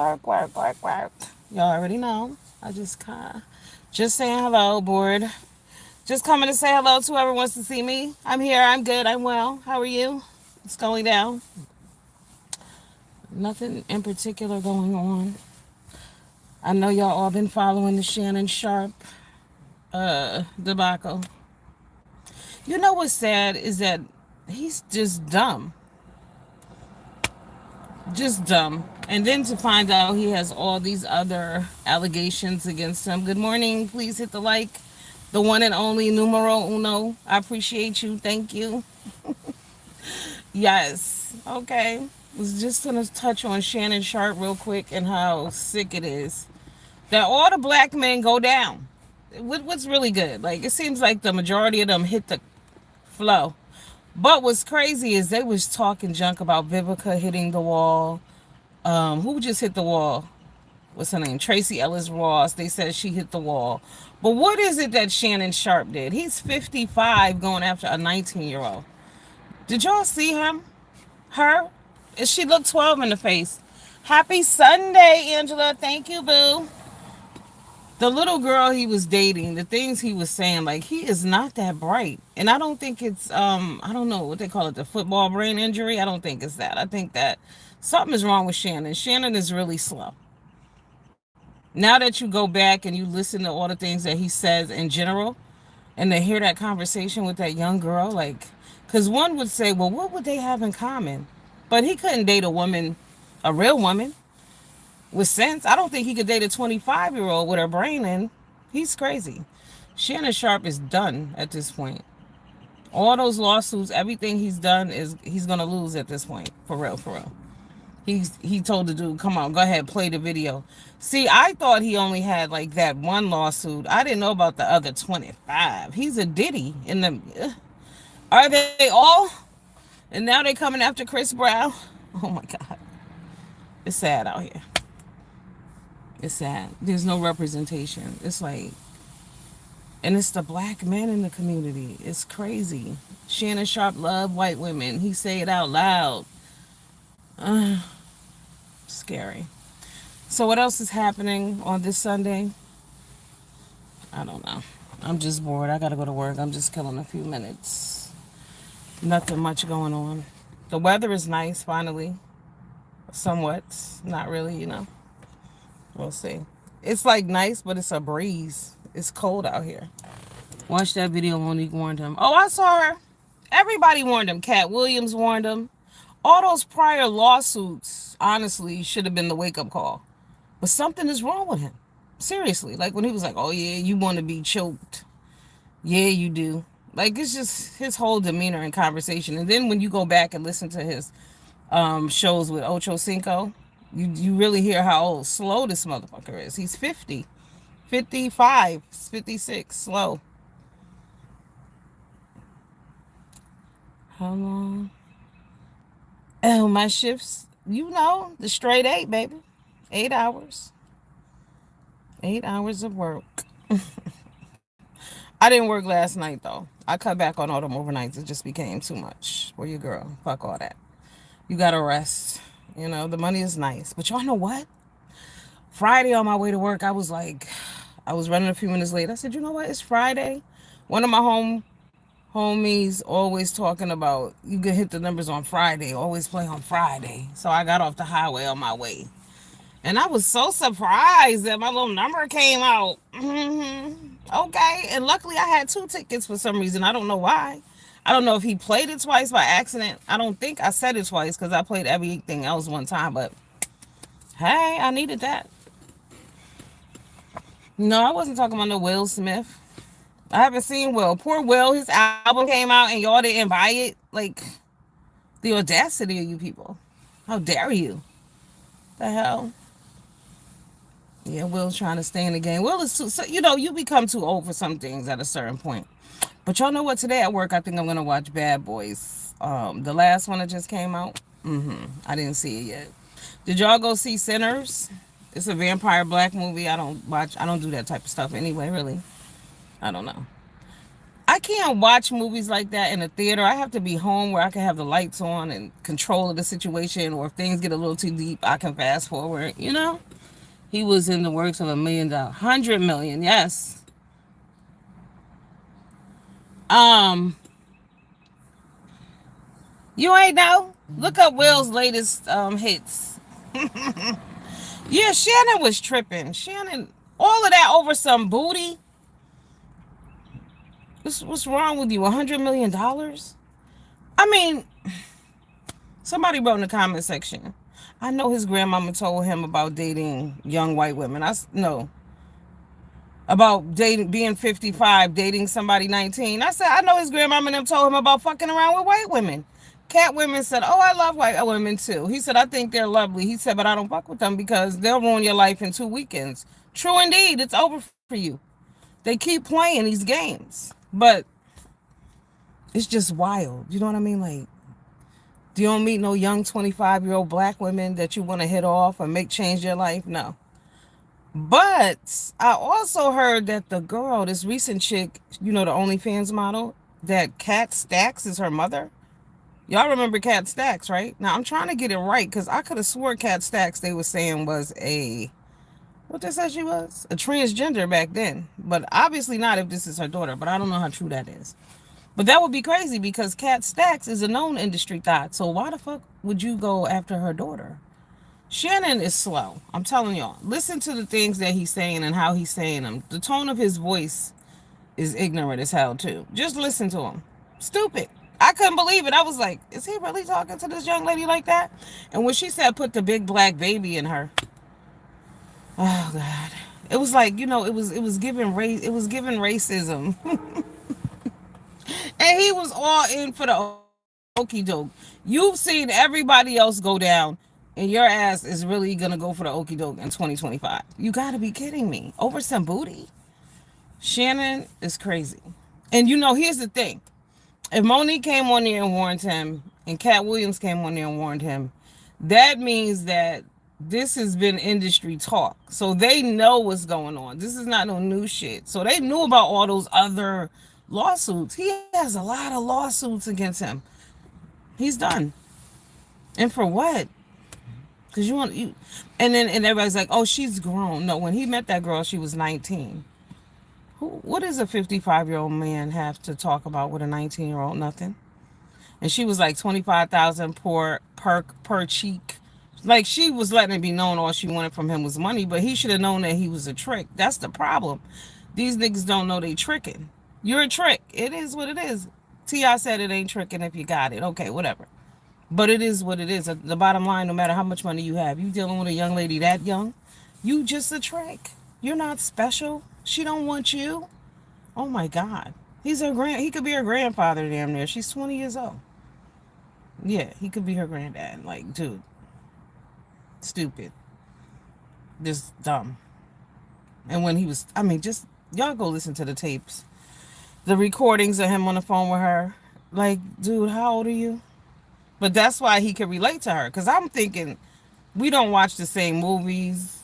work, work, work, work. Y'all already know. I just saying hello, bored. Just coming to say hello to whoever wants to see me. I'm here. I'm good. I'm well. How are you? It's going down. Nothing in particular going on. I know y'all all been following the Shannon Sharp debacle. You know what's sad is that he's just dumb. Just dumb. And then to find out he has all these other allegations against him. Good morning. Please hit the like. The one and only numero uno. I appreciate you. Thank you. Yes. Okay. Was just gonna touch on Shannon Sharp real quick and how sick it is that all the black men go down. What's really good? Like it seems like the majority of them hit the flow. But what's crazy is they was talking junk about Vivica hitting the wall. Who just hit the wall? What's her name? Tracy Ellis Ross. They said she hit the wall. But what is it that Shannon Sharp did? He's 55 going after a 19-year-old. Did y'all see him? Her? She looked 12 in the face. Happy Sunday, Angela. Thank you, boo. The little girl he was dating, the things he was saying, like he is not that bright. And I don't think it's I don't know what they call it, the football brain injury. I don't think it's that. I think that something is wrong with Shannon. Shannon is really slow. Now that you go back and you listen to all the things that he says in general, and to hear that conversation with that young girl, like, because one would say, well, what would they have in common? But he couldn't date a woman, a real woman with sense. I don't think he could date a 25-year-old with her brain in. He's crazy. Shannon Sharp is done at this point. All those lawsuits, everything he's done is he's gonna lose at this point. For real, for real. He told the dude, come on, go ahead, play the video. See, I thought he only had like that one lawsuit. I didn't know about the other 25. He's a Diddy in the. Are they all? And now they coming after Chris Brown. Oh my God, it's sad out here. It's sad. There's no representation. It's like, and it's the black men in the community. It's crazy. Shannon Sharp love white women. He say it out loud. Scary. So what else is happening on this Sunday? I don't know. I'm just bored. I gotta go to work. I'm just killing a few minutes. Nothing much going on. The weather is nice finally. Somewhat. Not really, you know. We'll see. It's like nice, but it's a breeze. It's cold out here. Watch that video. Monique warned him. Oh, I saw her. Everybody warned him. Cat Williams warned him. All those prior lawsuits, honestly, should have been the wake-up call. But something is wrong with him. Seriously. Like when he was like, oh, yeah, you want to be choked. Yeah, you do. Like, it's just his whole demeanor and conversation. And then when you go back and listen to his shows with Ocho Cinco, you really hear how slow this motherfucker is. He's 50, 55, 56, slow. How long? Oh, my shifts, you know, the straight 8, baby. 8 hours. 8 hours of work. I didn't work last night, though. I cut back on all them overnights. It just became too much for your girl. Fuck all that. You gotta rest. You know, the money is nice. But y'all know what? Friday on my way to work, I was running a few minutes late. I said, you know what? It's Friday. One of my homies always talking about you can hit the numbers on Friday. Always play on Friday. So I got off the highway on my way. And I was so surprised that my little number came out. Okay. And luckily I had 2 tickets for some reason. I don't know why. I don't know if he played it twice by accident. I don't think I said it twice because I played everything else one time. But hey, I needed that. No, I wasn't talking about no Will Smith. I haven't seen Will. Poor Will. His album came out and y'all didn't buy it. Like, the audacity of you people. How dare you? The hell? Yeah, Will's trying to stay in the game. Will is too, so, you know, you become too old for some things at a certain point. But y'all know what? Today at work, I think I'm going to watch Bad Boys. The last one that just came out. I didn't see it yet. Did y'all go see Sinners? It's a vampire black movie. I don't do that type of stuff anyway, really. I don't know. I can't watch movies like that in a theater. I have to be home where I can have the lights on and control of the situation, or if things get a little too deep, I can fast forward, you know? He was in the works of $1 million. 100 million, yes. Um, you ain't know? Look up Will's latest hits. Yeah, Shannon was tripping. Shannon, all of that over some booty. What's wrong with you? $100 million? I mean, somebody wrote in the comment section. I know his grandmama told him about dating young white women. No, about dating, being 55, dating somebody 19. I said I know his grandmama and them told him about fucking around with white women. Cat women said, "Oh, I love white women too." He said, "I think they're lovely." He said, "But I don't fuck with them because they'll ruin your life in 2 weekends." True indeed, it's over for you. They keep playing these games, but it's just wild. You know what I mean? Like, do you don't meet no young 25-year-old black women that you want to hit off or make change your life? No. But I also heard that the girl, this recent chick, you know, the OnlyFans model, that Kat Stacks is her mother. Y'all remember Kat Stacks, right? Now I'm trying to get it right because I could have swore Kat Stacks they were saying was what they said she was? A transgender back then. But obviously not if this is her daughter, but I don't know how true that is. But that would be crazy because Kat Stacks is a known industry thought. So why the fuck would you go after her daughter? Shannon is slow. I'm telling y'all. Listen to the things that he's saying and how he's saying them. The tone of his voice is ignorant as hell too. Just listen to him. Stupid. I couldn't believe it. I was like, is he really talking to this young lady like that? And when she said put the big black baby in her, oh God. It was like, you know, it was giving racism. And he was all in for the okey doke. You've seen everybody else go down, and your ass is really gonna go for the okey doke in 2025. You gotta be kidding me. Over some booty? Shannon is crazy. And you know, here's the thing. If Monique came on there and warned him, and Cat Williams came on there and warned him, that means that this has been industry talk. So they know what's going on. This is not no new shit. So they knew about all those other lawsuits. He has a lot of lawsuits against him. He's done. And for what? Because and everybody's like, oh, she's grown. No, when he met that girl, she was 19. What does a 55-year-old man have to talk about with a 19-year-old? Nothing. And she was like 25,000 per cheek. Like, she was letting it be known all she wanted from him was money, but he should have known that he was a trick. That's the problem. These niggas don't know they tricking. You're a trick. It is what it is. T.I. said it ain't tricking if you got it. Okay, whatever. But it is what it is. The bottom line, no matter how much money you have, you dealing with a young lady that young, you just a trick. You're not special. She don't want you. Oh my God. He could be her grandfather damn near. She's 20 years old. Yeah, he could be her granddad. Like, dude. Stupid. Just dumb. And when he was, I mean, just, y'all go listen to the tapes. The recordings of him on the phone with her. Like, dude, how old are you? But that's why he could relate to her. Because I'm thinking, we don't watch the same movies.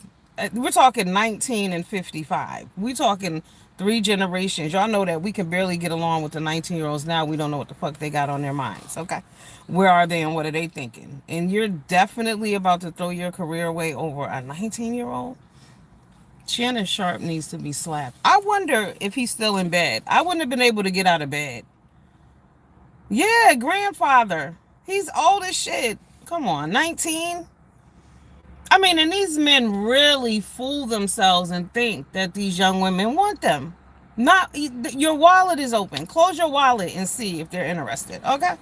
We're talking 19 and 55. We're talking 3 generations. Y'all know that we can barely get along with the 19-year-olds now. We don't know what the fuck they got on their minds. Okay. Where are they and what are they thinking? And you're definitely about to throw your career away over a 19-year-old? Shannon Sharp needs to be slapped. I wonder if he's still in bed. I wouldn't have been able to get out of bed. Yeah, grandfather. He's old as shit. Come on, 19? I mean, and these men really fool themselves and think that these young women want them. Not your wallet is open. Close your wallet and see if they're interested. Okay?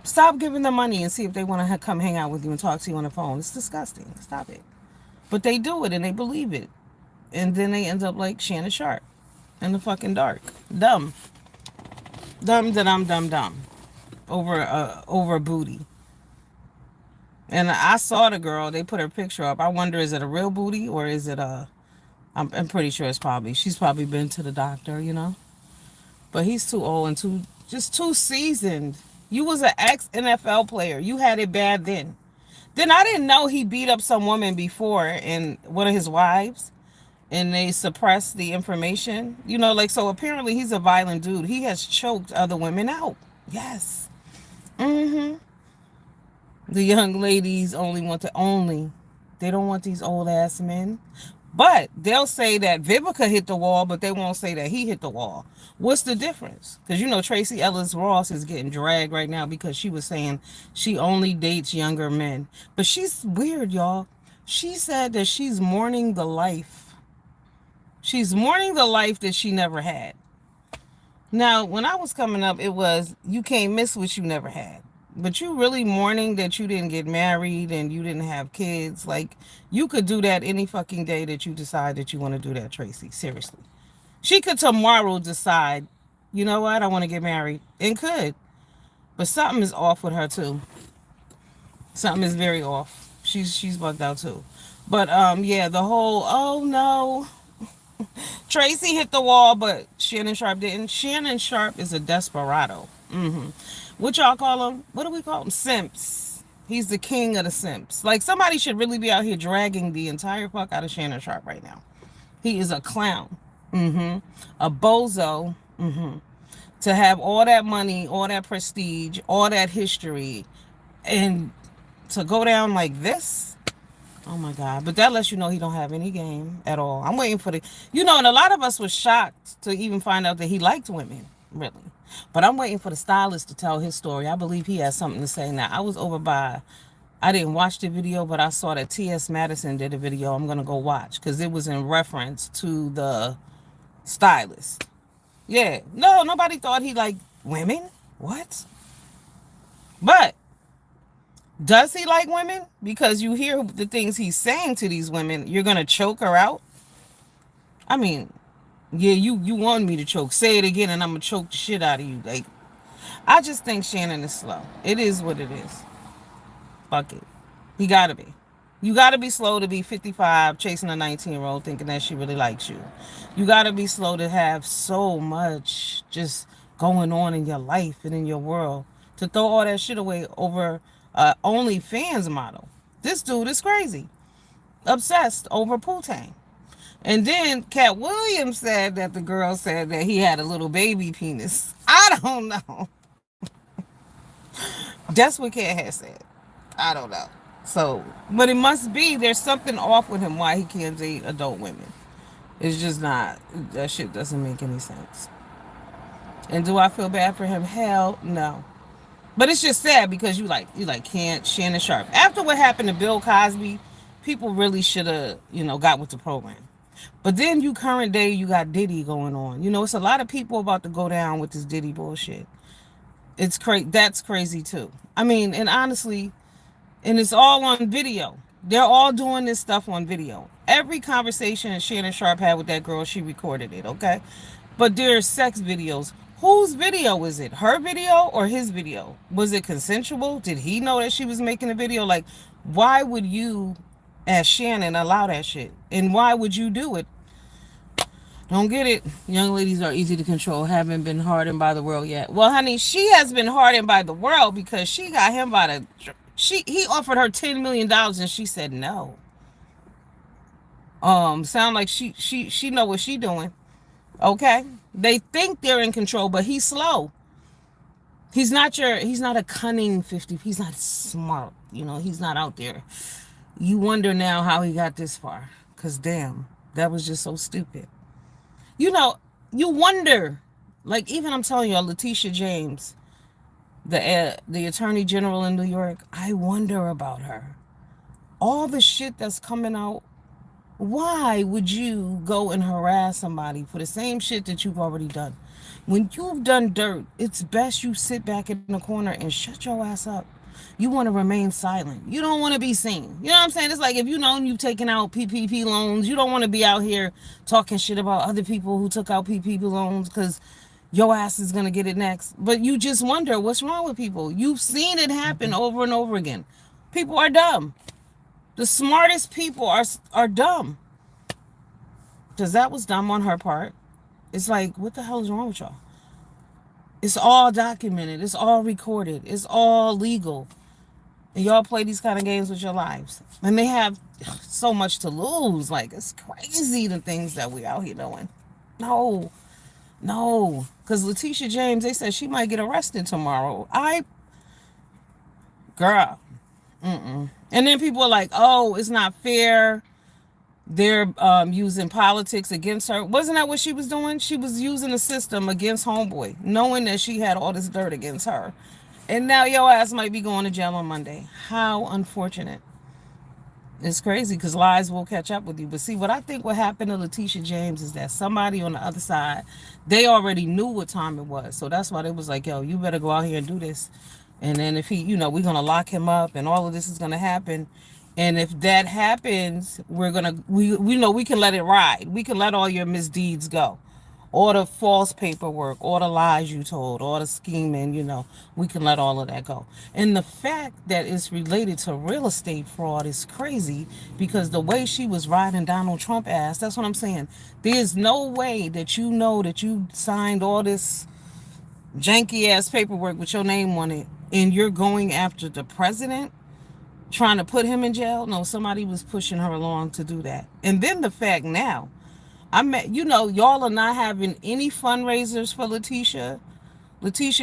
Stop giving them money and see if they want to come hang out with you and talk to you on the phone. It's disgusting. Stop it. But they do it and they believe it. And then they end up like Shannon Sharp in the fucking dark. Dumb. Dumb. Over booty. And I saw the girl. They put her picture up. I wonder, is it a real booty or is it I'm pretty sure she's probably been to the doctor, you know. But he's too old and too seasoned. You was an ex-NFL player. You had it bad then. Then I didn't know he beat up some woman before and one of his wives. and they suppress the information. You know, like, so apparently he's a violent dude. He has choked other women out. Yes. Mm-hmm. The young ladies only, they don't want these old ass men. But they'll say that Vivica hit the wall, but they won't say that he hit the wall. What's the difference? Because you know Tracy Ellis Ross is getting dragged right now because she was saying she only dates younger men. But she's weird, y'all. She said that she's mourning the life. She's mourning the life that she never had. Now, when I was coming up, it was you can't miss what you never had. But you really mourning that you didn't get married and you didn't have kids. Like, you could do that any fucking day that you decide that you want to do that, Tracy. Seriously. She could tomorrow decide, you know what, I want to get married. And could. But something is off with her too. Something is very off. She's bugged out too. But yeah, the whole, oh no, Tracy hit the wall, but Shannon Sharp didn't. Shannon Sharp is a desperado. What y'all call him? What do we call him? Simps. He's the king of the simps. Like, somebody should really be out here dragging the entire fuck out of Shannon Sharp right now. He is a clown. A bozo. To have all that money, all that prestige, all that history, and to go down like this. Oh my God. But that lets you know he don't have any game at all. I'm waiting for the, you know, and a lot of us was shocked to even find out that he liked women, really. But I'm waiting for the stylist to tell his story. I believe he has something to say. Now, I was over by, I didn't watch the video, but I saw that T.S. Madison did a video. I'm going to go watch because it was in reference to the stylist. Yeah. No, nobody thought he liked women. What? But does he like women? Because you hear the things he's saying to these women. You're going to choke her out? I mean, yeah, you want me to choke. Say it again and I'm going to choke the shit out of you. Like, I just think Shannon is slow. It is what it is. Fuck it. He got to be. You got to be slow to be 55 chasing a 19-year-old thinking that she really likes you. You got to be slow to have so much just going on in your life and in your world to throw all that shit away over OnlyFans model. This dude is crazy. Obsessed over Poontang. And then Cat Williams said that the girl said that he had a little baby penis. I don't know. That's what Cat had said. I don't know. So, but it must be there's something off with him why he can't date adult women. It's just not. That shit doesn't make any sense. And do I feel bad for him? Hell no. But it's just sad because you can't Shannon Sharp. After what happened to Bill Cosby, people really should have, got with the program. But then you current day, you got Diddy going on. It's a lot of people about to go down with this Diddy bullshit. It's crazy. That's crazy too. I mean, and honestly, and it's all on video. They're all doing this stuff on video. Every conversation Shannon Sharp had with that girl, she recorded it, okay? But there's sex videos. Whose video is it? Her video or his video? Was it consensual? Did he know that she was making a video? Like, why would you, as Shannon, allow that shit? And why would you do it? Don't get it. Young ladies are easy to control. Haven't been hardened by the world yet. Well, honey, she has been hardened by the world because she got him by the... He offered her $10 million and she said no. Sound like she know what she doing. Okay? They think they're in control, but he's slow. He's not a cunning 50. He's not smart. He's not out there. You wonder now how he got this far. Because damn, that was just so stupid. You wonder. Like, even I'm telling you, Letitia James, the attorney general in New York, I wonder about her. All the shit that's coming out. Why would you go and harass somebody for the same shit that you've already done? When you've done dirt, it's best you sit back in the corner and shut your ass up. You want to remain silent. You don't want to be seen. You know what I'm saying? It's like if you've taken out PPP loans, you don't want to be out here talking shit about other people who took out PPP loans because your ass is going to get it next. But you just wonder what's wrong with people. You've seen it happen over and over again. People are dumb. The smartest people are dumb. Because that was dumb on her part. It's like, what the hell is wrong with y'all? It's all documented. It's all recorded. It's all legal. And y'all play these kind of games with your lives. And they have so much to lose. Like, it's crazy the things that we out here doing. No, no. Because Letitia James, they said she might get arrested tomorrow. Girl. Mm-mm. And then people are like, oh, it's not fair. They're using politics against her. Wasn't that what she was doing? She was using the system against Homeboy, knowing that she had all this dirt against her. And now your ass might be going to jail on Monday. How unfortunate. It's crazy because lies will catch up with you. But see, what I think what happened to Letitia James is that somebody on the other side, they already knew what time it was. So that's why they was like, yo, you better go out here and do this. And then if he, we're going to lock him up and all of this is going to happen. And if that happens, we know we can let it ride. We can let all your misdeeds go. All the false paperwork, all the lies you told, all the scheming, we can let all of that go. And the fact that it's related to real estate fraud is crazy because the way she was riding Donald Trump ass, that's what I'm saying. There's no way that you know that you signed all this janky ass paperwork with your name on it and you're going after the president, trying to put him in jail. No, somebody was pushing her along to do that. And then the fact now, y'all are not having any fundraisers for Letitia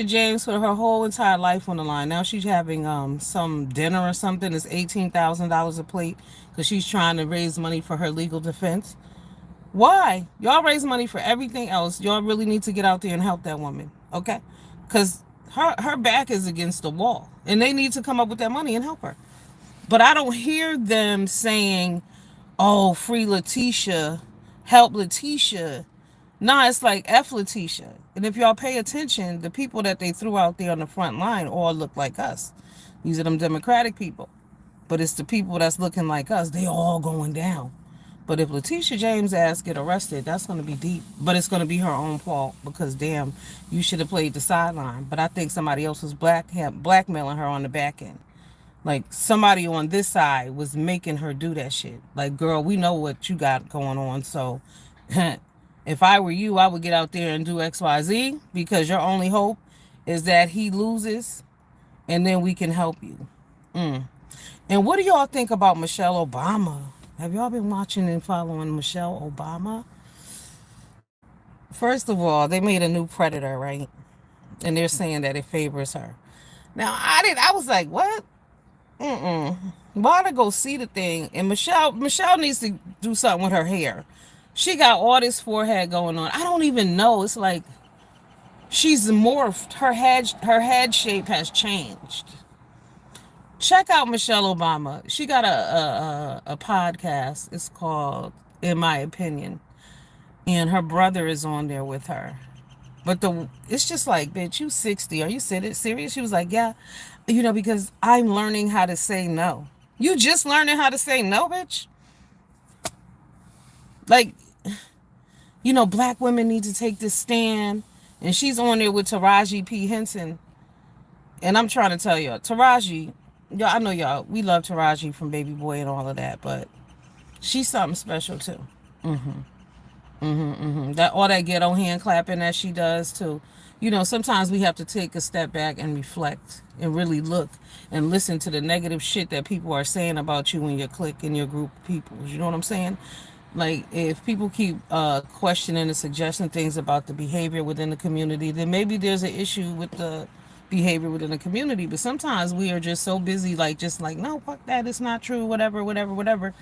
James for her whole entire life on the line. Now she's having some dinner or something. It's $18,000 a plate because she's trying to raise money for her legal defense. Why? Y'all raise money for everything else. Y'all really need to get out there and help that woman, okay? Because her back is against the wall, and they need to come up with that money and help her. But I don't hear them saying, oh, free Letitia, help Letitia. Nah, it's like F Letitia. And if y'all pay attention, the people that they threw out there on the front line all look like us. These are them Democratic people. But it's the people that's looking like us. They all going down. But if Letitia James' ass get arrested, that's going to be deep. But it's going to be her own fault because, damn, you should have played the sideline. But I think somebody else was blackmailing her on the back end. Like, somebody on this side was making her do that shit. Like, girl, we know what you got going on. So, if I were you, I would get out there and do XYZ because your only hope is that he loses and then we can help you. And what do y'all think about Michelle Obama? Have y'all been watching and following Michelle Obama? First of all, they made a new predator, right? And they're saying that it favors her. Now, I was like, what? Why to go see the thing? And Michelle needs to do something with her hair. She got all this forehead going on. I don't even know. It's like she's morphed. Her head shape has changed. Check out Michelle Obama. She got a podcast. It's called In My Opinion. And her brother is on there with her. But it's just like, bitch, you 60. Are you serious? She was like, yeah, because I'm learning how to say no. You just learning how to say no, bitch? Like, black women need to take this stand. And she's on there with Taraji P. Henson. And I'm trying to tell y'all, Taraji, y'all, I know y'all, we love Taraji from Baby Boy and all of that, but she's something special too. That all that ghetto hand clapping that she does too. Sometimes we have to take a step back and reflect and really look and listen to the negative shit that people are saying about you and your clique and your group of people. You know what I'm saying? Like, if people keep questioning and suggesting things about the behavior within the community, then maybe there's an issue with the behavior within the community. But sometimes we are just so busy, no, fuck that, it's not true, whatever,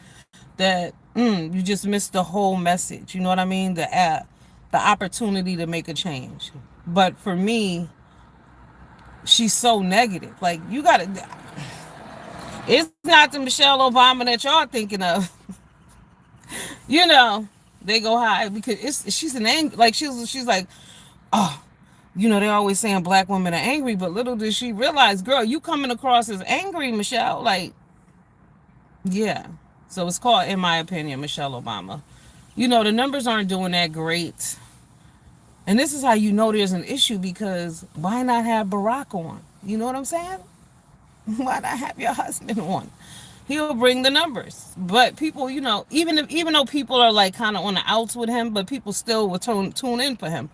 that you just miss the whole message. You know what I mean? The opportunity to make a change. But for me, she's so negative. Like, you gotta, it's not the Michelle Obama that y'all thinking of. They go high because she's an angry, like she's like, oh, they're always saying black women are angry, but little does she realize, girl, you coming across as angry, Michelle. Like, yeah. So it's called, In My Opinion, Michelle Obama. The numbers aren't doing that great. And this is how you know there's an issue, because why not have Barack on? You know what I'm saying? Why not have your husband on? He'll bring the numbers. But people, even though people are like kind of on the outs with him, but people still will tune in for him.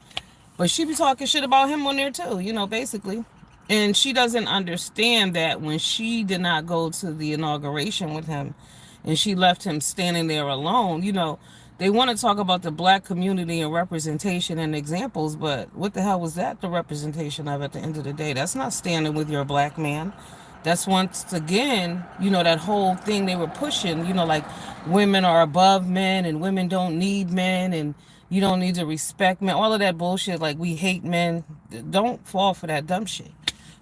But she be talking shit about him on there too, basically. And she doesn't understand that when she did not go to the inauguration with him and she left him standing there alone, they want to talk about the black community and representation and examples, but what the hell was that the representation of at the end of the day? That's not standing with your black man. That's once again, that whole thing they were pushing, like women are above men and women don't need men and you don't need to respect men. All of that bullshit, like we hate men. Don't fall for that dumb shit.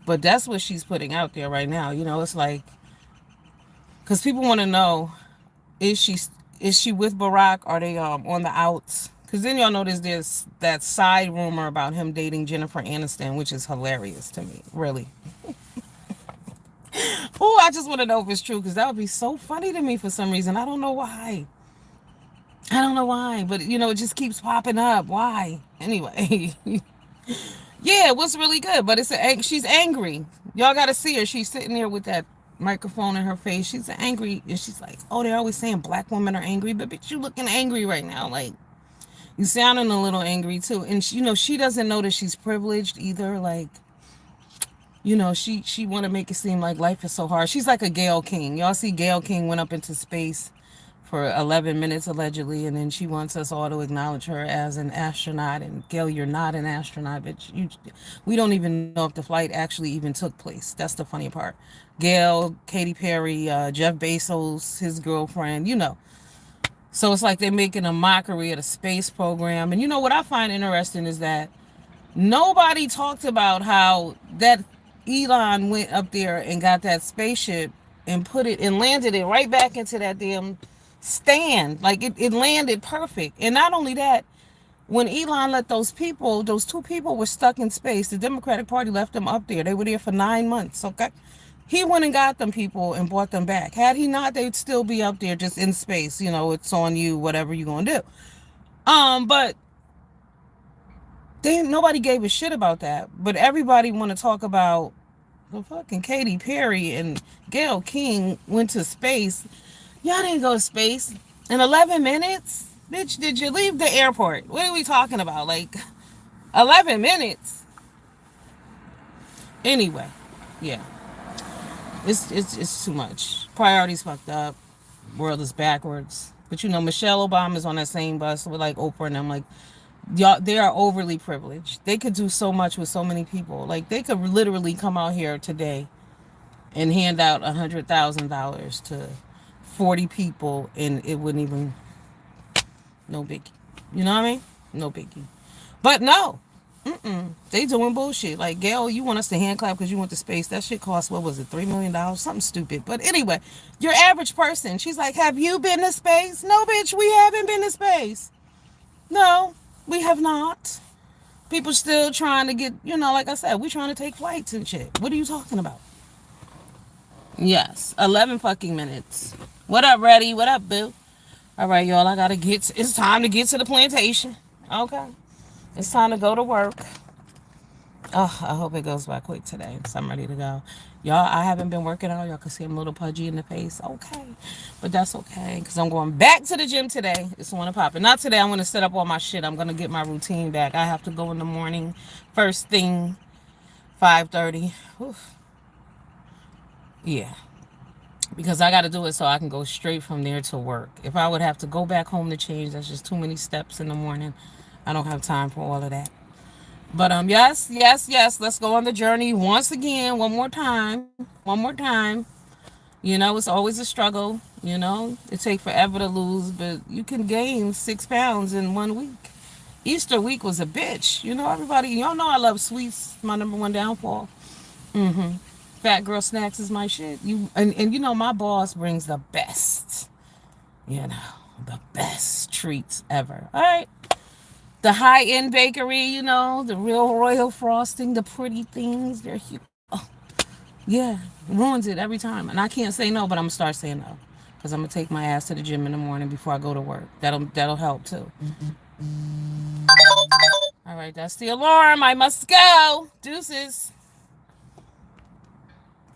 But that's what she's putting out there right now. It's like, because people want to know, is she is she with Barack? Are they on the outs? Because then y'all notice there's that side rumor about him dating Jennifer Aniston, which is hilarious to me. Really. Oh, I just want to know if it's true because that would be so funny to me for some reason. I don't know why. I don't know why, but it just keeps popping up. Why? Anyway, yeah, it was really good, but she's angry. Y'all got to see her. She's sitting there with that microphone in her face. She's angry, and she's like, "Oh, they're always saying black women are angry, but bitch, you looking angry right now. Like you sounding a little angry too." And she doesn't know that she's privileged either. Like she want to make it seem like life is so hard. She's like a Gail King. Y'all see Gail King went up into space for 11 minutes allegedly, and then she wants us all to acknowledge her as an astronaut. And Gail, you're not an astronaut, but we don't even know if the flight actually even took place. That's the funny part. Gail, Katy Perry, Jeff Bezos, his girlfriend, So it's like they're making a mockery of the space program. And what I find interesting is that nobody talked about how that Elon went up there and got that spaceship and put it and landed it right back into that damn stand. Like it landed perfect. And not only that, when Elon let those two people were stuck in space, the Democratic Party left them up there. They were there for 9 months. Okay. He went and got them people and brought them back. Had he not, they'd still be up there just in space. It's on you, whatever you're gonna do. But nobody gave a shit about that. But everybody want to talk about the fucking Katy Perry and Gail King went to space. Y'all didn't go to space in 11 minutes? Bitch, did you leave the airport? What are we talking about? Like 11 minutes? Anyway, yeah. It's too much. Priorities fucked up. World is backwards. But Michelle Obama is on that same bus with like Oprah and them. Like, y'all, they are overly privileged. They could do so much with so many people. Like, they could literally come out here today and hand out $100,000 to 40 people, and it wouldn't even, no biggie. You know what I mean? No biggie. But no, they doing bullshit. Like, Gail, you want us to hand clap because you went to space? That shit cost, what was it, $3 million? Something stupid. But anyway, your average person, she's like, have you been to space? No, bitch, we haven't been to space. No, we have not. People still trying to get, like I said, we trying to take flights and shit. What are you talking about? Yes, 11 fucking minutes. What up, Reddy? What up, boo? All right, y'all, it's time to get to the plantation. Okay. It's time to go to work. Oh, I hope it goes by quick today, so I'm ready to go. Y'all, I haven't been working out. Y'all can see I'm a little pudgy in the face. Okay. But that's okay, because I'm going back to the gym today. It's one to pop. And not today. I'm going to set up all my shit. I'm going to get my routine back. I have to go in the morning. First thing, 5:30. Oof. Yeah. Because I got to do it so I can go straight from there to work. If I would have to go back home to change, that's just too many steps in the morning. I don't have time for all of that. But yes, yes, yes. Let's go on the journey once again, one more time. It's always a struggle. It takes forever to lose, but you can gain 6 pounds in 1 week. Easter week was a bitch. Everybody, y'all know I love sweets. My number one downfall. Fat girl snacks is my shit. My boss brings the best. The best treats ever. All right. The high-end bakery, the real royal frosting, the pretty things, they're huge. Oh, yeah, ruins it every time. And I can't say no, but I'm going to start saying no. Because I'm going to take my ass to the gym in the morning before I go to work. That'll help, too. All right, that's the alarm. I must go. Deuces.